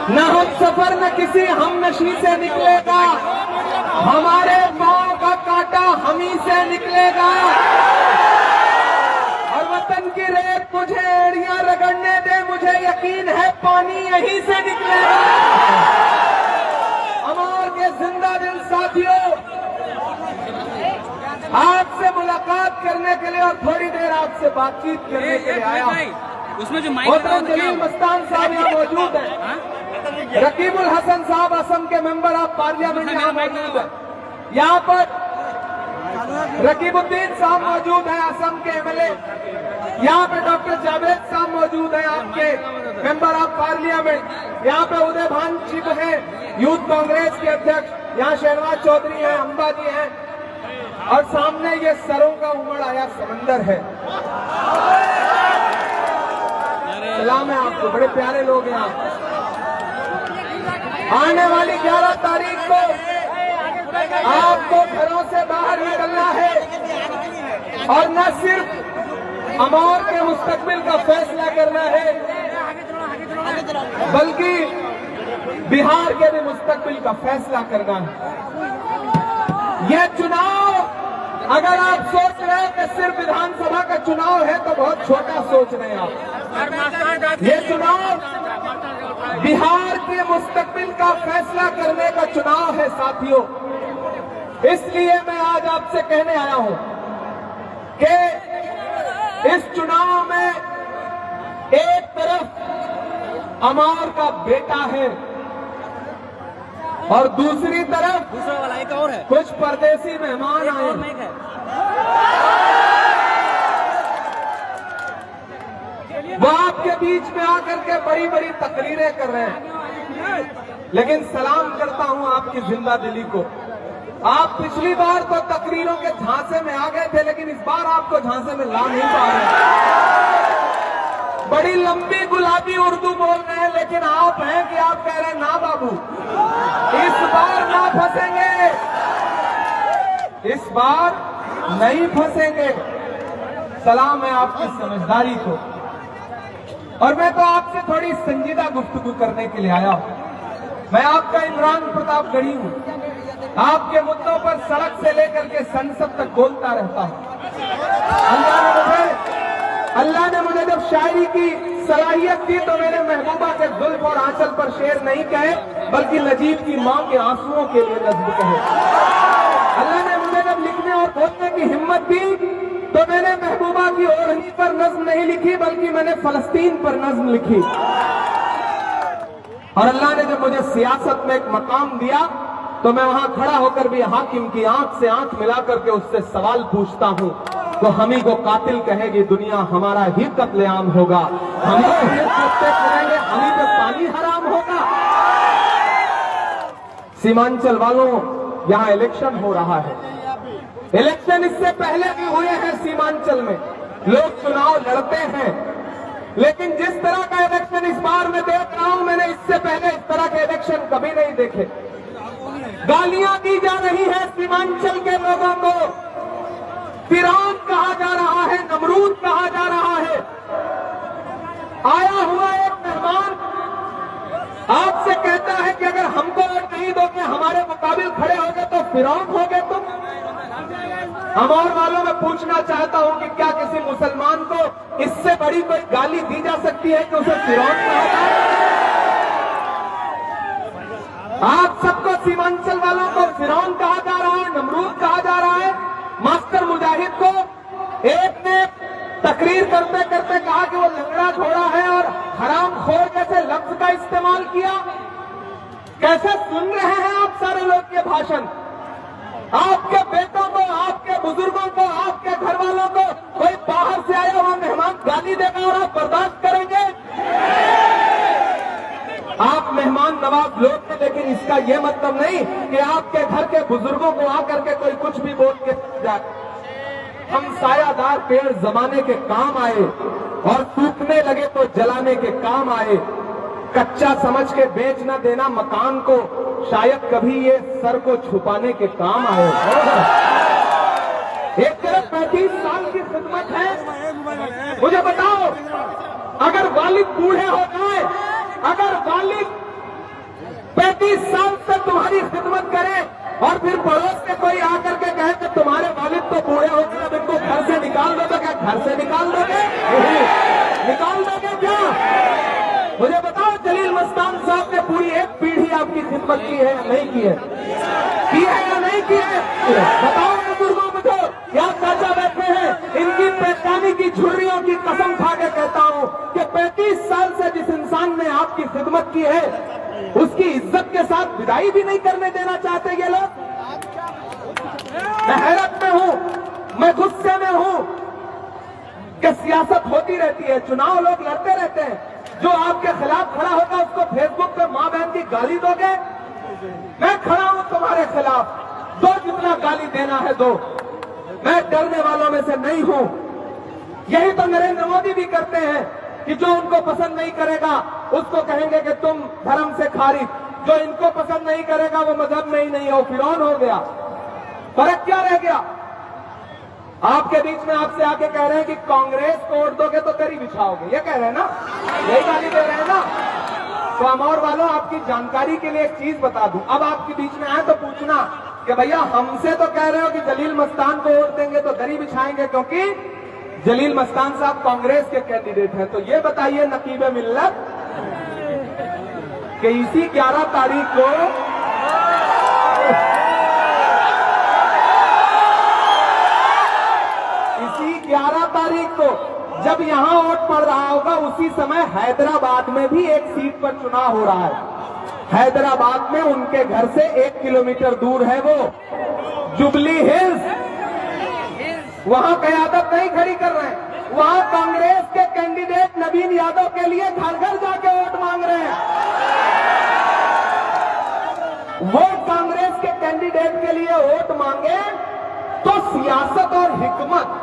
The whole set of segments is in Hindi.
न हम सफर न किसी हम नशी से निकलेगा, हमारे पांव का कांटा हम ही से निकलेगा। और वतन की रेत मुझे एड़ियां रगड़ने दे, मुझे यकीन है पानी यहीं से निकलेगा। अमर के जिंदा दिल साथियों, आपसे मुलाकात करने के लिए और थोड़ी देर आपसे बातचीत करने के लिए आया हूं। उसमें जो मोहतरम जलील मस्तान साहब यहाँ मौजूद हैं, रकीबुल हसन साहब असम के मेंबर ऑफ पार्लियामेंट यहाँ मौजूद है, यहाँ पर रकीबुद्दीन साहब मौजूद हैं असम के एमएलए, यहाँ पे डॉक्टर जावेद साहब मौजूद हैं आपके मेंबर ऑफ पार्लियामेंट, यहाँ पे उदय भान जी हैं यूथ कांग्रेस के अध्यक्ष, यहाँ शहनवाज चौधरी हैं, अंबा जी हैं, और सामने ये सरों का उमड़ आया समंदर है। सलाम है आपको, बड़े प्यारे लोग हैं आप। आने वाली 11 तारीख को आपको घरों से बाहर निकलना है और न सिर्फ अमौर के मुस्तकबिल का फैसला करना है, बल्कि बिहार के भी मुस्तकबिल का फैसला करना है। यह चुनाव, अगर आप सोच रहे हैं कि सिर्फ विधानसभा का चुनाव है तो बहुत छोटा सोच रहे हैं आप। ये चुनाव बिहार के मुस्तकबिल का फैसला करने का चुनाव है साथियों। इसलिए मैं आज आपसे कहने आया हूं कि इस चुनाव में एक तरफ अमौर का बेटा है और दूसरी तरफ दूसरा वाला एक और है, कुछ परदेसी मेहमान आए। वो आपके बीच में आकर के बड़ी बड़ी तकरीरें कर रहे हैं, लेकिन सलाम करता हूं आपकी जिंदा दिली को। आप पिछली बार तो तकरीरों के झांसे में आ गए थे, लेकिन इस बार आपको झांसे में ला नहीं पा रहे। बड़ी लंबी गुलाबी उर्दू बोल रहे हैं, लेकिन आप हैं कि आप कह रहे हैं ना बाबू, इस बार ना फंसेंगे, इस बार नहीं फंसेंगे। सलाम है आपकी समझदारी को। और मैं तो आपसे थोड़ी संजीदा गुफ्तगू करने के लिए आया हूं। मैं आपका इमरान प्रतापगढ़ी हूं, आपके मुद्दों पर सड़क से लेकर के संसद तक बोलता रहता हूं। अल्लाह ने मुझे जब शायरी की सलाहियत दी तो मेरे महबूबा के जुल्फ और आंचल पर शेर नहीं कहे, बल्कि नजीब की मां के आंसुओं के लिए नज्म कहे। अल्लाह ने मुझे जब लिखने और बोलने की हिम्मत दी तो मैंने महबूबा की ओढ़नी पर नज्म नहीं लिखी, बल्कि मैंने फलस्तीन पर नज्म लिखी। और अल्लाह ने जब मुझे सियासत में एक मकाम दिया तो मैं वहां खड़ा होकर भी हाकिम की आंख से आंख मिलाकर के उससे सवाल पूछता हूं, तो हम ही को कातिल कहेगी दुनिया, हमारा ही कत्लेआम होगा, हम ही करेंगे, हम ही पे पानी हराम होगा। सीमांचल वालों, यहां इलेक्शन हो रहा है। इलेक्शन इससे पहले भी हुए हैं सीमांचल में, लोग चुनाव लड़ते हैं, लेकिन जिस तरह का इलेक्शन इस बार मैं देख रहा हूं, मैंने इससे पहले इस तरह के इलेक्शन कभी नहीं देखे। गालियां दी जा रही है सीमांचल के लोगों को, फिरौन कहा जा रहा है, नमरूद कहा जा रहा है। आया हुआ एक मेहमान आपसे कहता है कि अगर हमको वोट नहीं दोगे, हमारे मुकाबिल खड़े होगे तो फिरौन होगे तुम। अमौर वालों में पूछना चाहता हूं कि क्या किसी मुसलमान को इससे बड़ी कोई गाली दी जा सकती है कि उसे फिरौन कहा जाए? आप सबको सीमांचल वालों को फिरौन कहा जा रहा है, नमरूद कहा जा रहा है। मास्टर मुजाहिद को एक ने तकरीर करते करते कहा कि वो लंगड़ा घोड़ा है और हराम खोर जैसे लफ्ज का इस्तेमाल किया। कैसे सुन रहे हैं आप सारे लोग ये भाषण? आपके बेटों को, आपके बुजुर्गों को, आपके घर वालों को कोई बाहर से आया हुआ मेहमान गाली देगा और आप बर्दाश्त करेंगे? आप मेहमान नवाज लोग हैं, लेकिन इसका यह मतलब नहीं कि आपके घर के बुजुर्गों को आकर के कोई कुछ भी बोल के जाए। हम सायादार पेड़ जमाने के काम आए और सूखने लगे तो जलाने के काम आए। कच्चा समझ के बेच न देना मकान को, शायद कभी ये सर को छुपाने के काम आए। एक तरफ 35 साल की खिदमत है। मुझे बताओ, अगर वालिद बूढ़े हो जाए, अगर वालिद फिर पड़ोस से कोई आकर के कहे कि तुम्हारे वालिद तो बूढ़े हो गए, अब इनको घर से निकाल दो, तो क्या घर से निकाल दोगे? निकाल दोगे क्या? मुझे बताओ, जलील मस्तान साहब ने पूरी एक पीढ़ी आपकी खिदमत की है या नहीं की है? की है या नहीं की है? बताओ बुजुर्गों मुझे, यहाँ चाचा बैठे हैं, इनकी पेशानी की झुर्रियों की कसम खा के कहता हूँ कि 35 साल से जिस इंसान ने आपकी खिदमत की है, उसकी इज्जत के साथ विदाई भी नहीं करने देना चाहते ये लोग। मैं हैरत में हूं, मैं गुस्से में हूं कि सियासत होती रहती है, चुनाव लोग लड़ते रहते हैं, जो आपके खिलाफ खड़ा होगा उसको फेसबुक पे मां बहन की गाली दोगे? मैं खड़ा हूं तुम्हारे खिलाफ, दो जितना गाली देना है दो, मैं डरने वालों में से नहीं हूं। यही तो नरेंद्र मोदी भी करते हैं कि जो उनको पसंद नहीं करेगा उसको कहेंगे कि तुम धर्म से खारिज, जो इनको पसंद नहीं करेगा वो मजहब में ही नहीं हो, फिरौन हो गया। फर्क क्या रह गया? आपके बीच में आपसे आके कह रहे हैं कि कांग्रेस को वोट दोगे तो दरी बिछाओगे, ये कह रहे हैं ना, यही गाली दे रहे हैं ना। तो अमौर वालों, आपकी जानकारी के लिए एक चीज बता दूं, अब आपके बीच में आए तो पूछना कि भैया हमसे तो कह रहे हो कि जलील मस्तान को वोट देंगे तो दरी बिछाएंगे, क्योंकि जलील मस्तान साहब कांग्रेस के कैंडिडेट हैं, तो ये बताइए नकीबे मिल्लत कि इसी 11 तारीख को इसी 11 तारीख को जब यहां वोट पड़ रहा होगा, उसी समय हैदराबाद में भी एक सीट पर चुनाव हो रहा है। हैदराबाद में उनके घर से 1 किलोमीटर दूर है वो जुबली हिल्स, वहां कयादत नहीं खड़ी कर रहे हैं, वहां कांग्रेस के कैंडिडेट नवीन यादव के लिए घर घर जाके वोट मांग रहे हैं। वो कांग्रेस के कैंडिडेट के लिए वोट मांगे तो सियासत और हिकमत,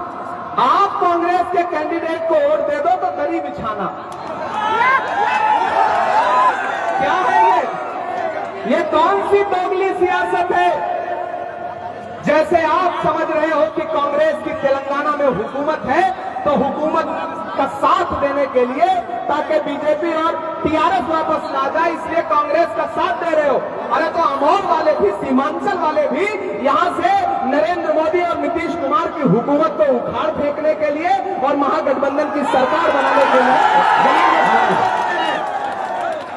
आप कांग्रेस के कैंडिडेट को वोट दे दो तो दरी बिछाना, क्या है ये कौन सी दोगली सियासत है? जैसे आप समझ रहे हो कि कांग्रेस की तेलंगाना में हुकूमत है, तो हुकूमत का साथ देने के लिए, ताकि बीजेपी और टीआरएस वापस ना जाए, इसलिए कांग्रेस का साथ दे रहे हो। अरे तो अमौर वाले भी, सीमांचल वाले भी यहां से नरेंद्र मोदी और नीतीश कुमार की हुकूमत को उखाड़ फेंकने के लिए और महागठबंधन की सरकार बनाने के लिए,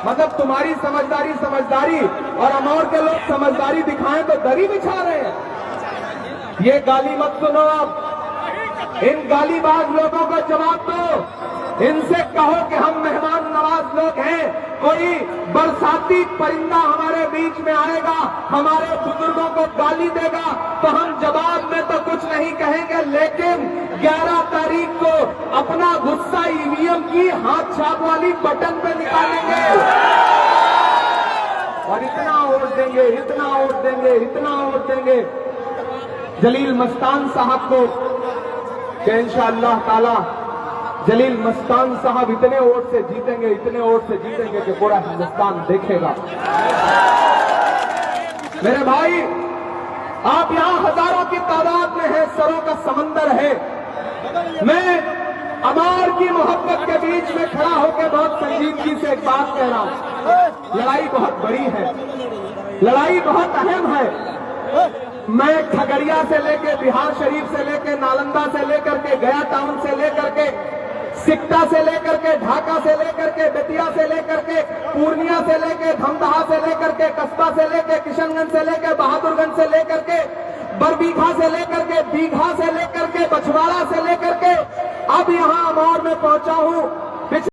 मतलब तुम्हारी समझदारी और अमौर के लोग समझदारी दिखाएं तो दरी बिछा रहे हैं। ये गाली मत सुनो, अब इन गालीबाज लोगों को जवाब दो, इनसे कहो कि हम मेहमान नवाज लोग हैं, कोई बरसाती परिंदा हमारे बीच में आएगा, हमारे बुजुर्गों को गाली देगा तो हम जवाब में तो कुछ नहीं कहेंगे, लेकिन 11 तारीख को अपना गुस्सा ईवीएम की हाथ छाप वाली बटन पे निकालेंगे और इतना वोट देंगे, इतना वोट देंगे, इतना वोट देंगे जलील मस्तान साहब को कि इंशाअल्लाह ताला जलील मस्तान साहब इतने वोट से जीतेंगे, इतने वोट से जीतेंगे कि पूरा हिंदुस्तान देखेगा। मेरे भाई, आप यहां हजारों की तादाद में हैं, सरों का समंदर है। मैं अमौर की मोहब्बत के बीच में खड़ा होकर बहुत संजीदगी से एक बात कह रहा हूं, लड़ाई बहुत बड़ी है, लड़ाई बहुत अहम है। मैं खगड़िया से लेकर, बिहार शरीफ से लेकर, नालंदा से लेकर के, गया टाउन से लेकर के, सिकटा से लेकर के, ढाका से लेकर के, बेतिया से लेकर के, पूर्णिया से लेकर, धमदाहा से लेकर के, कस्बा से लेकर, किशनगंज से लेकर, बहादुरगंज से लेकर के, बरबीघा से लेकर के, दीघा से लेकर के, बछवाड़ा से लेकर के, अब यहां अमौर में पहुंचा हूं।